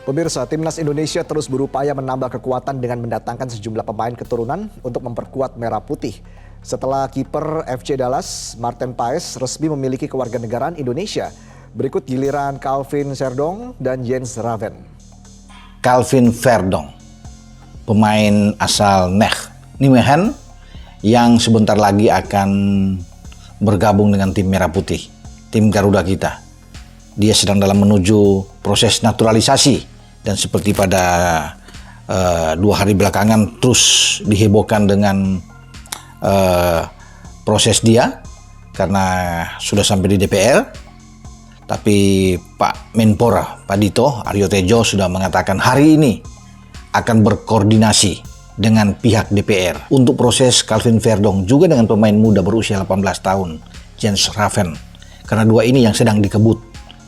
Pemirsa, Timnas Indonesia terus berupaya menambah kekuatan dengan mendatangkan sejumlah pemain keturunan untuk memperkuat Merah Putih. Setelah kiper FC Dallas, Martin Paes resmi memiliki kewarganegaraan Indonesia. Berikut giliran Calvin Serdong dan Jens Raven. Calvin Verdong, pemain asal Nijmegen yang sebentar lagi akan bergabung dengan tim Merah Putih, tim Garuda kita. Dia sedang dalam menuju proses naturalisasi dan seperti pada 2 hari belakangan terus dihebohkan dengan proses dia karena sudah sampai di DPR. Tapi Pak Menpora, Pak Dito Aryo Tejo sudah mengatakan hari ini akan berkoordinasi dengan pihak DPR untuk proses Calvin Verdong juga dengan pemain muda berusia 18 tahun, Jens Raven. Karena dua ini yang sedang dikebut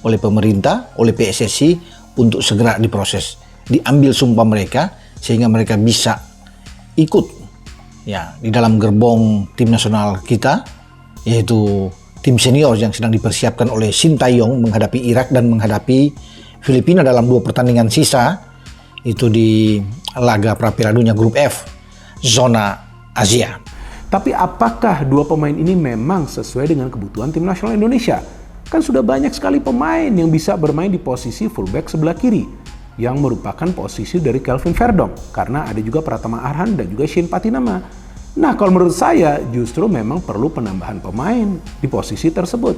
oleh pemerintah, oleh PSSI untuk segera diproses, diambil sumpah mereka sehingga mereka bisa ikut ya di dalam gerbong tim nasional kita, yaitu tim senior yang sedang dipersiapkan oleh Sintayong menghadapi Irak dan menghadapi Filipina dalam 2 pertandingan sisa itu di laga pra Piala Dunia Grup F zona Asia. Tapi apakah 2 pemain ini memang sesuai dengan kebutuhan tim nasional Indonesia? Kan sudah banyak sekali pemain yang bisa bermain di posisi fullback sebelah kiri, yang merupakan posisi dari Calvin Verdong, karena ada juga Pratama Arhan dan juga Shane Patinama. Nah, kalau menurut saya justru memang perlu penambahan pemain di posisi tersebut,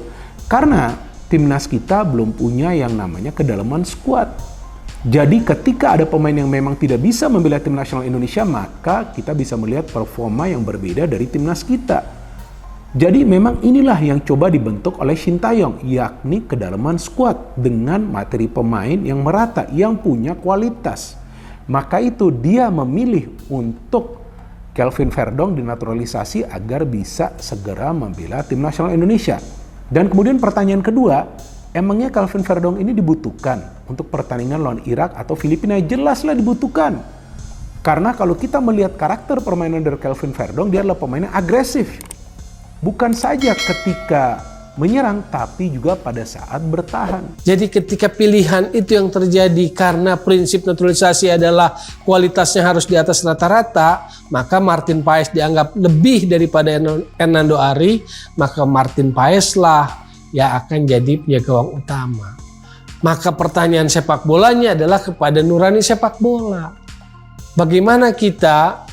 karena timnas kita belum punya yang namanya kedalaman skuad. Jadi ketika ada pemain yang memang tidak bisa membela tim nasional Indonesia, maka kita bisa melihat performa yang berbeda dari timnas kita. Jadi memang inilah yang coba dibentuk oleh Sintayong, yakni kedalaman skuad dengan materi pemain yang merata, yang punya kualitas. Maka itu dia memilih untuk Calvin Verdong dinaturalisasi agar bisa segera membela tim nasional Indonesia. Dan kemudian pertanyaan kedua, emangnya Calvin Verdong ini dibutuhkan untuk pertandingan lawan Irak atau Filipina? Jelaslah dibutuhkan. Karena kalau kita melihat karakter permainan dari Calvin Verdong, dia adalah pemain yang agresif. Bukan saja ketika menyerang, tapi juga pada saat bertahan. Jadi ketika pilihan itu yang terjadi karena prinsip naturalisasi adalah kualitasnya harus di atas rata-rata, maka Martin Paes dianggap lebih daripada Hernando Ari, maka Martin Paes lah yang akan jadi penjaga gawang utama. Maka pertanyaan sepak bolanya adalah kepada nurani sepak bola. Bagaimana kita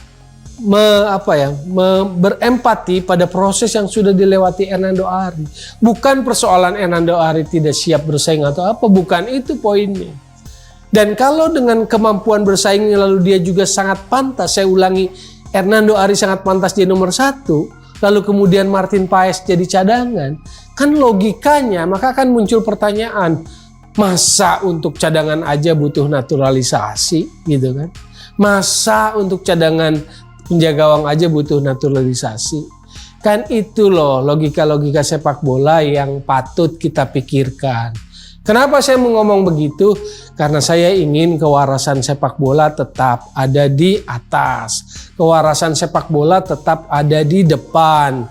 berempati pada proses yang sudah dilewati Hernando Ari. Bukan persoalan Hernando Ari tidak siap bersaing atau apa, bukan itu poinnya. Dan kalau dengan kemampuan bersaing lalu dia juga sangat pantas, saya ulangi, Hernando Ari sangat pantas jadi nomor 1, lalu kemudian Martin Paes jadi cadangan, kan logikanya maka akan muncul pertanyaan, masa untuk cadangan aja butuh naturalisasi gitu kan? Masa untuk cadangan penjaga gawang aja butuh naturalisasi? Kan itu loh logika-logika sepak bola yang patut kita pikirkan. Kenapa saya mau ngomong begitu? Karena saya ingin kewarasan sepak bola tetap ada di atas. Kewarasan sepak bola tetap ada di depan.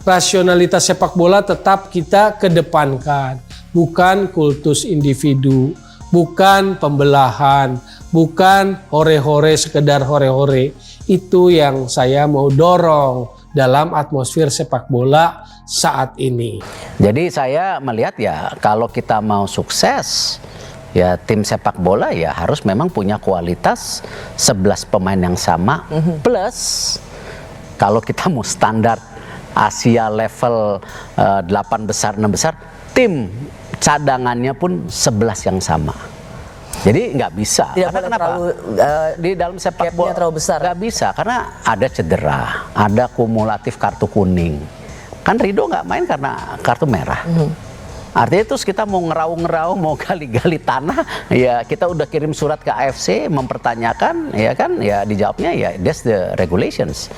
Rasionalitas sepak bola tetap kita kedepankan. Bukan kultus individu, bukan pembelahan, bukan hore-hore sekedar hore-hore. Itu yang saya mau dorong dalam atmosfer sepak bola saat ini. Jadi saya melihat ya kalau kita mau sukses ya tim sepak bola ya harus memang punya kualitas 11 pemain yang sama plus kalau kita mau standar Asia level 8 besar 6 besar tim cadangannya pun 11 yang sama. Jadi nggak bisa. Karena kenapa? Di dalam sepak bola terlalu besar. Nggak bisa karena ada cedera, ada kumulatif kartu kuning. Kan Rido nggak main karena kartu merah. Artinya terus kita mau ngeraung-ngeraung, mau gali-gali tanah, ya kita udah kirim surat ke AFC mempertanyakan, ya kan? Ya dijawabnya ya that's the regulations.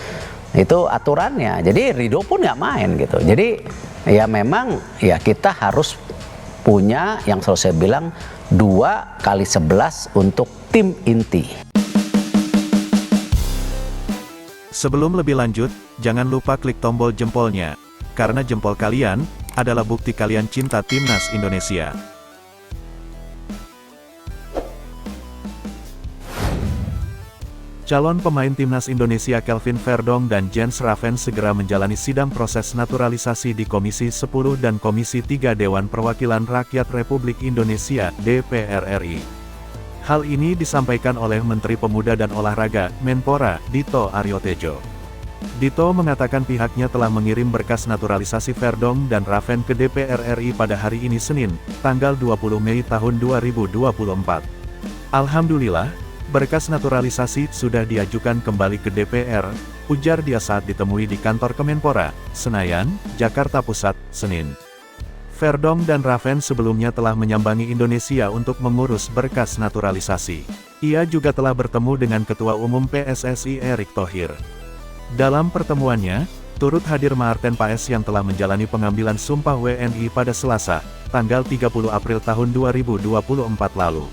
Itu aturannya. Jadi Rido pun nggak main gitu. Jadi ya memang ya kita harus punya yang selalu saya bilang 2x11 untuk tim inti. Sebelum lebih lanjut, jangan lupa klik tombol jempolnya, karena jempol kalian adalah bukti kalian cinta timnas Indonesia. Calon pemain timnas Indonesia Kelvin Verdonk dan Jens Raven segera menjalani sidang proses naturalisasi di Komisi 10 dan Komisi 3 Dewan Perwakilan Rakyat Republik Indonesia (DPR RI). Hal ini disampaikan oleh Menteri Pemuda dan Olahraga, Menpora, Dito Aryo Tejo. Dito mengatakan pihaknya telah mengirim berkas naturalisasi Verdonk dan Raven ke DPR RI pada hari ini Senin, tanggal 20 Mei tahun 2024. Alhamdulillah, berkas naturalisasi sudah diajukan kembali ke DPR, ujar dia saat ditemui di kantor Kemenpora, Senayan, Jakarta Pusat, Senin. Verdonk dan Raven sebelumnya telah menyambangi Indonesia untuk mengurus berkas naturalisasi. Ia juga telah bertemu dengan Ketua Umum PSSI Erick Thohir. Dalam pertemuannya, turut hadir Marten Paes yang telah menjalani pengambilan sumpah WNI pada Selasa, tanggal 30 April tahun 2024 lalu.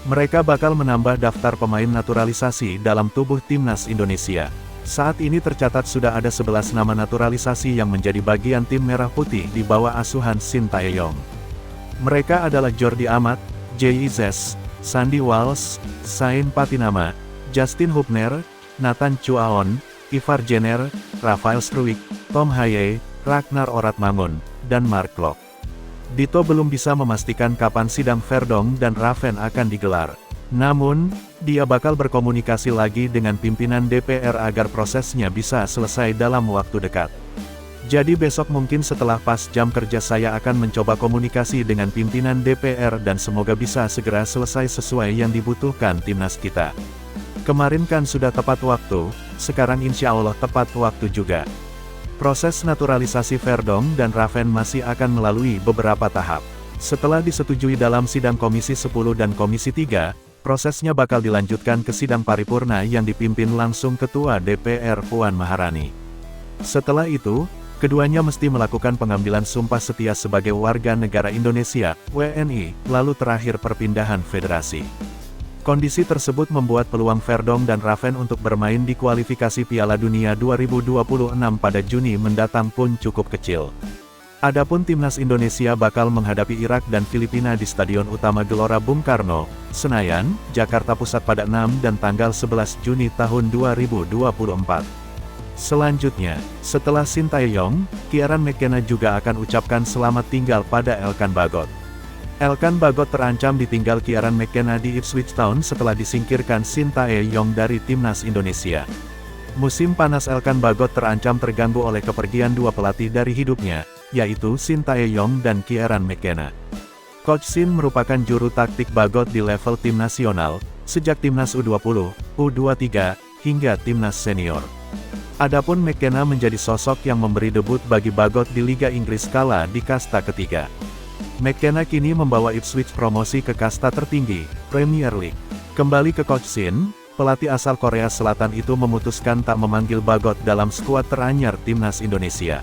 Mereka bakal menambah daftar pemain naturalisasi dalam tubuh timnas Indonesia. Saat ini tercatat sudah ada 11 nama naturalisasi yang menjadi bagian tim Merah Putih di bawah asuhan Sintayong. Mereka adalah Jordi Amat, J.I. Zes, Sandy Walsh, Sain Patinama, Justin Hubner, Nathan Chuaon, Ivar Jenner, Rafael Struijk, Tom Haye, Ragnar Oratmangun, dan Mark Klok. Dito belum bisa memastikan kapan sidang Verdonk dan Raven akan digelar. Namun, dia bakal berkomunikasi lagi dengan pimpinan DPR agar prosesnya bisa selesai dalam waktu dekat. Jadi besok mungkin setelah pas jam kerja saya akan mencoba komunikasi dengan pimpinan DPR dan semoga bisa segera selesai sesuai yang dibutuhkan timnas kita. Kemarin kan sudah tepat waktu, sekarang insya Allah tepat waktu juga. Proses naturalisasi Verdonk dan Raven masih akan melalui beberapa tahap. Setelah disetujui dalam sidang Komisi 10 dan Komisi 3, prosesnya bakal dilanjutkan ke sidang paripurna yang dipimpin langsung Ketua DPR Puan Maharani. Setelah itu, keduanya mesti melakukan pengambilan sumpah setia sebagai warga negara Indonesia, WNI, lalu terakhir perpindahan federasi. Kondisi tersebut membuat peluang Verdonk dan Raven untuk bermain di kualifikasi Piala Dunia 2026 pada Juni mendatang pun cukup kecil. Adapun timnas Indonesia bakal menghadapi Irak dan Filipina di Stadion Utama Gelora Bung Karno, Senayan, Jakarta Pusat pada 6 dan tanggal 11 Juni tahun 2024. Selanjutnya, setelah Sintayong, Kieran McKenna juga akan ucapkan selamat tinggal pada Elkan Bagot. Elkan Bagot terancam ditinggal Kieran McKenna di Ipswich Town setelah disingkirkan Sintayong dari timnas Indonesia. Musim panas Elkan Bagot terancam terganggu oleh kepergian dua pelatih dari hidupnya, yaitu Sintayong dan Kieran McKenna. Coach Sin merupakan juru taktik Bagot di level tim nasional, sejak timnas U20, U23, hingga timnas senior. Adapun McKenna menjadi sosok yang memberi debut bagi Bagot di Liga Inggris kala di kasta ketiga. McKenna kini membawa Ipswich promosi ke kasta tertinggi, Premier League. Kembali ke Coach Sin, pelatih asal Korea Selatan itu memutuskan tak memanggil Bagot dalam skuad teranyar timnas Indonesia.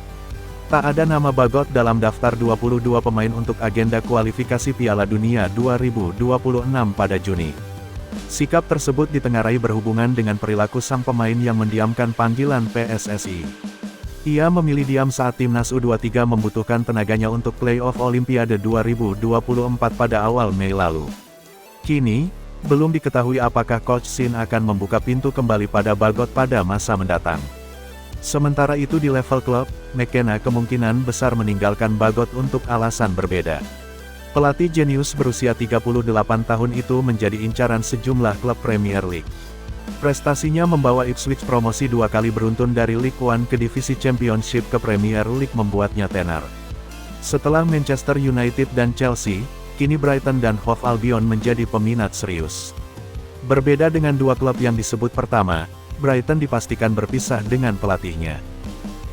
Tak ada nama Bagot dalam daftar 22 pemain untuk agenda kualifikasi Piala Dunia 2026 pada Juni. Sikap tersebut ditengarai berhubungan dengan perilaku sang pemain yang mendiamkan panggilan PSSI. Ia memilih diam saat timnas U23 membutuhkan tenaganya untuk play-off Olimpiade 2024 pada awal Mei lalu. Kini, belum diketahui apakah Coach Sin akan membuka pintu kembali pada Bagot pada masa mendatang. Sementara itu di level klub, McKenna kemungkinan besar meninggalkan Bagot untuk alasan berbeda. Pelatih jenius berusia 38 tahun itu menjadi incaran sejumlah klub Premier League. Prestasinya membawa Ipswich promosi 2 kali beruntun dari League One ke Divisi Championship ke Premier League membuatnya tenar. Setelah Manchester United dan Chelsea, kini Brighton dan Hove Albion menjadi peminat serius. Berbeda dengan dua klub yang disebut pertama, Brighton dipastikan berpisah dengan pelatihnya.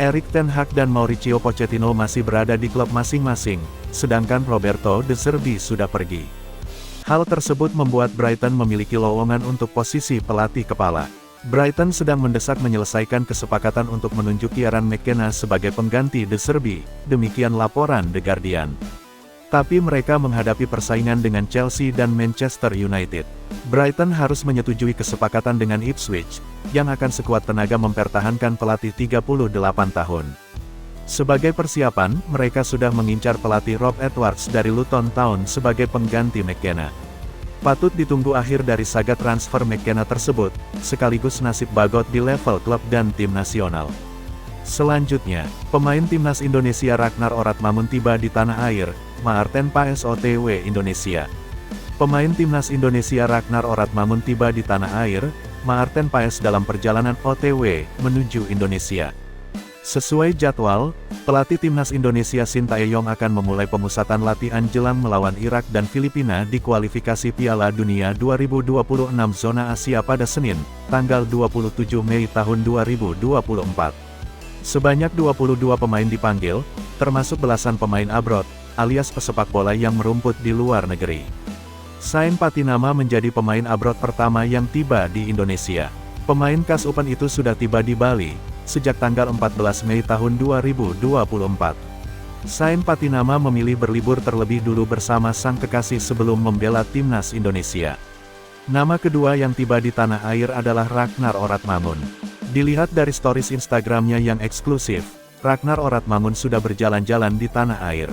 Erik ten Hag dan Mauricio Pochettino masih berada di klub masing-masing, sedangkan Roberto De Zerbi sudah pergi. Hal tersebut membuat Brighton memiliki lowongan untuk posisi pelatih kepala. Brighton sedang mendesak menyelesaikan kesepakatan untuk menunjuk Kieran McKenna sebagai pengganti De Zerbi, demikian laporan The Guardian. Tapi mereka menghadapi persaingan dengan Chelsea dan Manchester United. Brighton harus menyetujui kesepakatan dengan Ipswich, yang akan sekuat tenaga mempertahankan pelatih 38 tahun. Sebagai persiapan, mereka sudah mengincar pelatih Rob Edwards dari Luton Town sebagai pengganti McKenna. Patut ditunggu akhir dari saga transfer McKenna tersebut, sekaligus nasib Bagot di level klub dan tim nasional. Selanjutnya, pemain timnas Indonesia Ragnar Oratmangun tiba di tanah air, Maarten Paes OTW Indonesia. Pemain timnas Indonesia Ragnar Oratmangun tiba di tanah air, Maarten Paes dalam perjalanan OTW menuju Indonesia. Sesuai jadwal, pelatih timnas Indonesia Sintayong akan memulai pemusatan latihan jelang melawan Irak dan Filipina di kualifikasi Piala Dunia 2026 zona Asia pada Senin, tanggal 27 Mei tahun 2024. Sebanyak 22 pemain dipanggil, termasuk belasan pemain abroad, alias pesepak bola yang merumput di luar negeri. Sain Patinama menjadi pemain abroad pertama yang tiba di Indonesia. Pemain khas Open itu sudah tiba di Bali sejak tanggal 14 Mei tahun 2024. Sain Patinama memilih berlibur terlebih dulu bersama sang kekasih sebelum membela timnas Indonesia. Nama kedua yang tiba di tanah air adalah Ragnar Oratmangun. Dilihat dari stories Instagramnya yang eksklusif, Ragnar Oratmangun sudah berjalan-jalan di tanah air.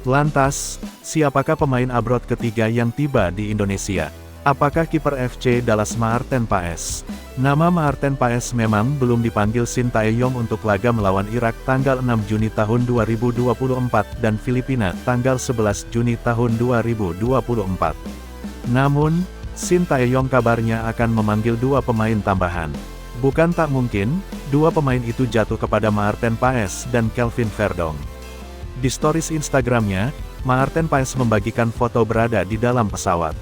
Lantas, siapakah pemain abroad ketiga yang tiba di Indonesia? Apakah kiper FC Dallas Maarten Paes? Nama Maarten Paes memang belum dipanggil Sintayong untuk laga melawan Irak tanggal 6 Juni tahun 2024 dan Filipina tanggal 11 Juni tahun 2024. Namun, Sintayong kabarnya akan memanggil dua pemain tambahan. Bukan tak mungkin, dua pemain itu jatuh kepada Maarten Paes dan Kelvin Verdong. Di stories Instagramnya, Maarten Paes membagikan foto berada di dalam pesawat.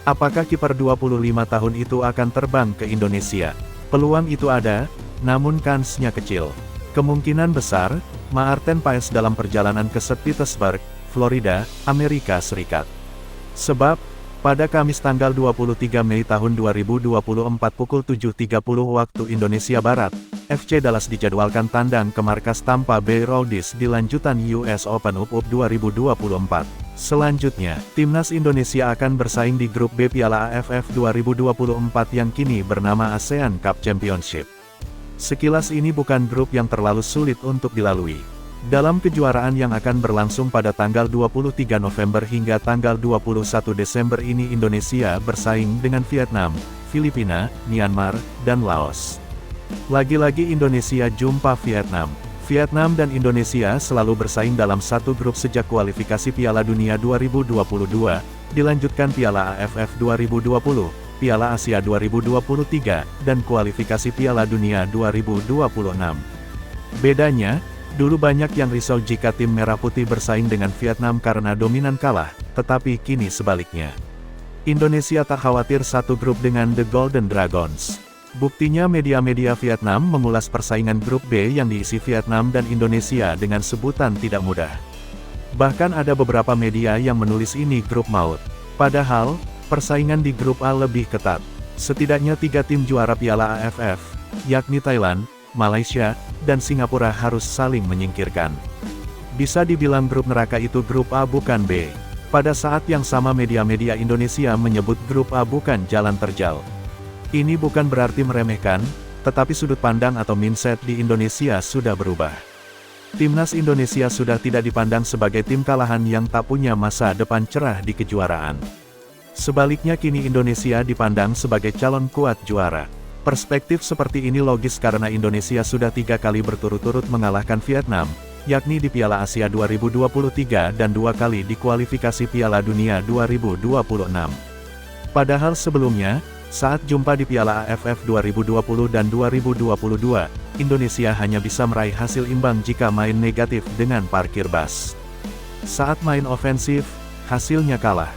Apakah kiper 25 tahun itu akan terbang ke Indonesia? Peluang itu ada, namun kansnya kecil. Kemungkinan besar, Maarten Paes dalam perjalanan ke St. Petersburg, Florida, Amerika Serikat. Sebab, pada Kamis tanggal 23 Mei tahun 2024 pukul 7.30 waktu Indonesia Barat, FC Dallas dijadwalkan tandang ke markas Tampa Bay Rowdies di lanjutan US Open UP 2024. Selanjutnya, timnas Indonesia akan bersaing di grup B Piala AFF 2024 yang kini bernama ASEAN Cup Championship. Sekilas ini bukan grup yang terlalu sulit untuk dilalui. Dalam kejuaraan yang akan berlangsung pada tanggal 23 November hingga tanggal 21 Desember ini Indonesia bersaing dengan Vietnam, Filipina, Myanmar, dan Laos. Lagi-lagi Indonesia jumpa Vietnam. Vietnam dan Indonesia selalu bersaing dalam satu grup sejak kualifikasi Piala Dunia 2022, dilanjutkan Piala AFF 2020, Piala Asia 2023, dan kualifikasi Piala Dunia 2026. Bedanya, dulu banyak yang risau jika tim Merah Putih bersaing dengan Vietnam karena dominan kalah, tetapi kini sebaliknya. Indonesia tak khawatir satu grup dengan The Golden Dragons. Buktinya media-media Vietnam mengulas persaingan grup B yang diisi Vietnam dan Indonesia dengan sebutan tidak mudah. Bahkan ada beberapa media yang menulis ini grup maut. Padahal, persaingan di grup A lebih ketat. Setidaknya 3 tim juara Piala AFF, yakni Thailand, Malaysia, dan Singapura harus saling menyingkirkan. Bisa dibilang grup neraka itu grup A bukan B. Pada saat yang sama media-media Indonesia menyebut grup A bukan jalan terjal. Ini bukan berarti meremehkan, tetapi sudut pandang atau mindset di Indonesia sudah berubah. Timnas Indonesia sudah tidak dipandang sebagai tim kalahan yang tak punya masa depan cerah di kejuaraan. Sebaliknya kini Indonesia dipandang sebagai calon kuat juara. Perspektif seperti ini logis karena Indonesia sudah 3 kali berturut-turut mengalahkan Vietnam, yakni di Piala Asia 2023 dan 2 kali di kualifikasi Piala Dunia 2026. Padahal sebelumnya, saat jumpa di Piala AFF 2020 dan 2022, Indonesia hanya bisa meraih hasil imbang jika main negatif dengan parkir bus. Saat main ofensif, hasilnya kalah.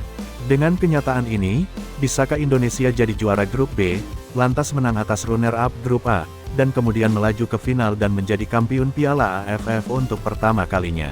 Dengan kenyataan ini, bisakah Indonesia jadi juara grup B, lantas menang atas runner-up grup A, dan kemudian melaju ke final dan menjadi kampiun Piala AFF untuk pertama kalinya?